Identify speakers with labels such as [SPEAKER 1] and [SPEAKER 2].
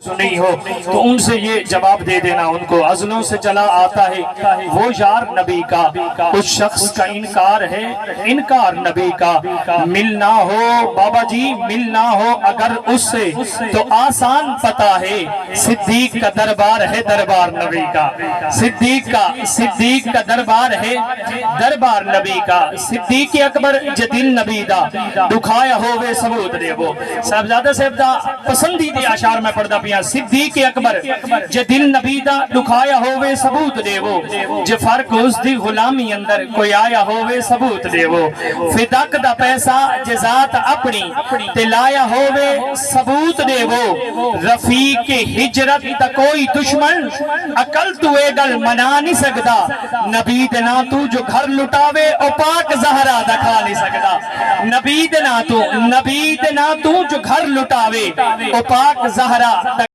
[SPEAKER 1] سنی ہو تو ان سے یہ جواب دے دینا ان کو عزلوں سے چلا آتا ہے وہ یار نبی کا، اس شخص کا انکار ہے انکار نبی کا، ملنا ہو بابا جی ملنا ہو اگر اس سے تو آسان پتا ہے، صدیق کا دربار ہے دربار نبی کا، صدیق کا دربار ہے دربار نبی کا، صدیق اکبر جدل نبی دا دکھایا ہوئے ثبوت دے وہ صاحبزادہ صاحب دا پسندیدہ اشعار میں پڑھدا پیا، صدیق اکبر جدل نبی دا دکھایا ہوئے ثبوت دے وہ، جے فرق اس دی غلامی اندر کوئی آیا ہوئے ثبوت دے وہ، فدق دا پیسہ جزات اپنی تلایا ہوئے ثبوت دے وہ، رفیق ہجرت دا کوئی دشمن عقل تو اے گل منا نہیں سکدا، نبی دنا تو جو گھر لٹاوے او پاک زہرا دکھا نہیں سکدا، نبی دنا تو جو گھر لٹاوے او پاک زہرا